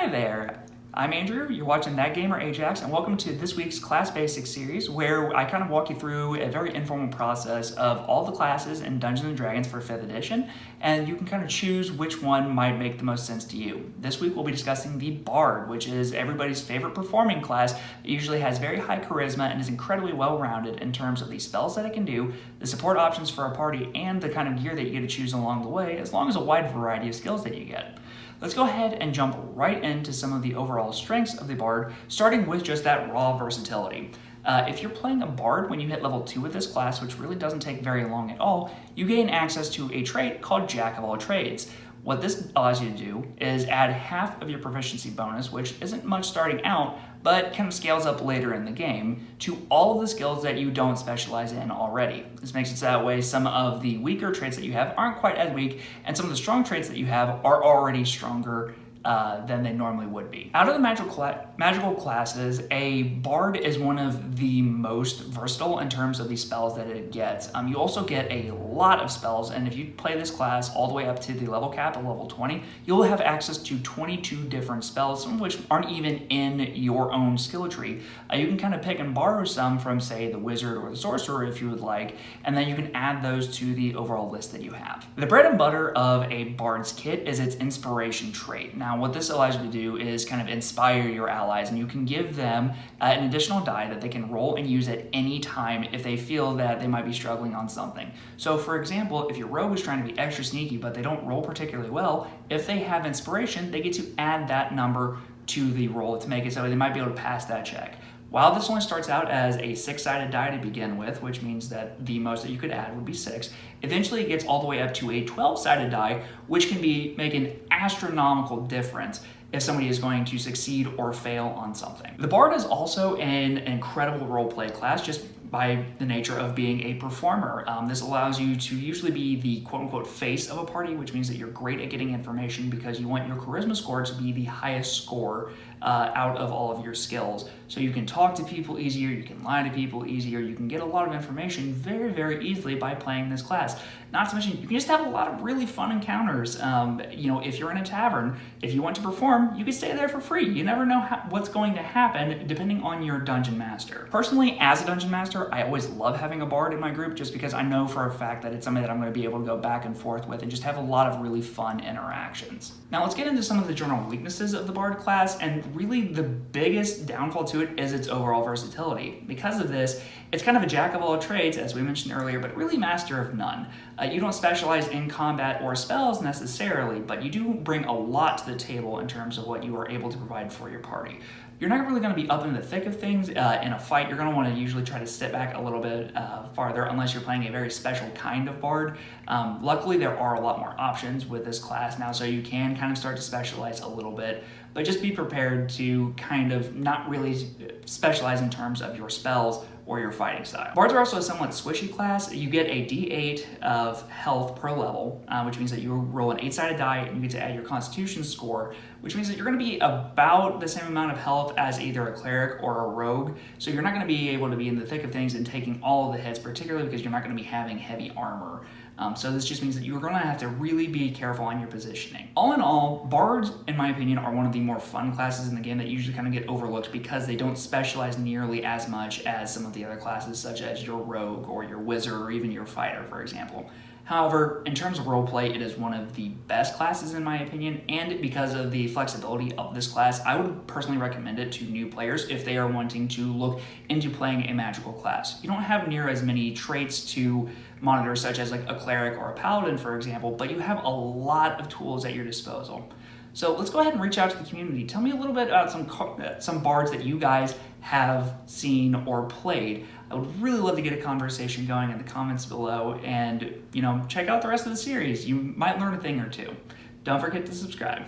Hi there, I'm Andrew, you're watching That Gamer Ajax, and welcome to this week's Class Basics series where I kind of walk you through a very informal process of all the classes in Dungeons & Dragons for 5th edition, and you can kind of choose which one might make the most sense to you. This week we'll be discussing the Bard, which is everybody's favorite performing class. It usually has very high charisma and is incredibly well-rounded in terms of the spells that it can do, the support options for a party, and the kind of gear that you get to choose along the way, as long as a wide variety of skills that you get. Let's go ahead and jump right into some of the overall strengths of the Bard, starting with just that raw versatility. If you're playing a Bard when you hit level 2 with this class, which really doesn't take very long at all, you gain access to a trait called Jack of all trades. What this allows you to do is add half of your proficiency bonus, which isn't much starting out, but kind of scales up later in the game, to all of the skills that you don't specialize in already. This makes it so that way some of the weaker traits that you have aren't quite as weak, and some of the strong traits that you have are already stronger than they normally would be. Out of the magical classes, a Bard is one of the most versatile in terms of the spells that it gets. You also get a lot of spells, and if you play this class all the way up to the level cap of level 20, you'll have access to 22 different spells, some of which aren't even in your own skill tree. You can kind of pick and borrow some from, say, the Wizard or the Sorcerer if you would like, and then you can add those to the overall list that you have. The bread and butter of a Bard's kit is its inspiration trait. Now, what this allows you to do is kind of inspire your allies, and you can give them an additional die that they can roll and use at any time if they feel that they might be struggling on something. So for example, if your rogue is trying to be extra sneaky but they don't roll particularly well, if they have inspiration, they get to add that number to the roll to make it so they might be able to pass that check. While this only starts out as a 6-sided die to begin with, which means that the most that you could add would be 6, eventually it gets all the way up to a 12-sided die, which can make an astronomical difference if somebody is going to succeed or fail on something. The Bard is also an incredible roleplay class just by the nature of being a performer. This allows you to usually be the quote-unquote face of a party, which means that you're great at getting information because you want your charisma score to be the highest score out of all of your skills. So you can talk to people easier, you can lie to people easier, you can get a lot of information very, very easily by playing this class. Not to mention, you can just have a lot of really fun encounters. If you're in a tavern, if you want to perform, you can stay there for free. You never know what's going to happen depending on your dungeon master. Personally, as a dungeon master, I always love having a Bard in my group just because I know for a fact that it's something that I'm going to be able to go back and forth with and just have a lot of really fun interactions. Now let's get into some of the general weaknesses of the Bard class, and really the biggest downfall to it is its overall versatility. Because of this, it's kind of a jack of all trades, as we mentioned earlier, but really master of none. You don't specialize in combat or spells necessarily, but you do bring a lot to the table in terms of what you are able to provide for your party. You're not really going to be up in the thick of things in a fight. You're going to want to usually try to sit back a little bit farther unless you're playing a very special kind of Bard. Luckily, there are a lot more options with this class now, so you can kind of start to specialize a little bit, but just be prepared to kind of not really specialize in terms of your spells or your fighting style. Bards are also a somewhat squishy class. You get a d8 of health per level, which means that you roll an 8-sided die and you get to add your constitution score, which means that you're going to be about the same amount of health as either a cleric or a rogue. So you're not going to be able to be in the thick of things and taking all of the hits, particularly because you're not going to be having heavy armor. So this just means that you're going to have to really be careful on your positioning. All in all, Bards, in my opinion, are one of the more fun classes in the game that usually kind of get overlooked because they don't specialize nearly as much as some of the other classes, such as your Rogue or your Wizard or even your Fighter, for example. However, in terms of roleplay, it is one of the best classes in my opinion, and because of the flexibility of this class, I would personally recommend it to new players if they are wanting to look into playing a magical class. You don't have near as many traits to monitor, such as like a cleric or a paladin, for example, but you have a lot of tools at your disposal. So let's go ahead and reach out to the community. Tell me a little bit about some Bards that you guys have seen or played. I would really love to get a conversation going in the comments below, and check out the rest of the series. You might learn a thing or two. Don't forget to subscribe.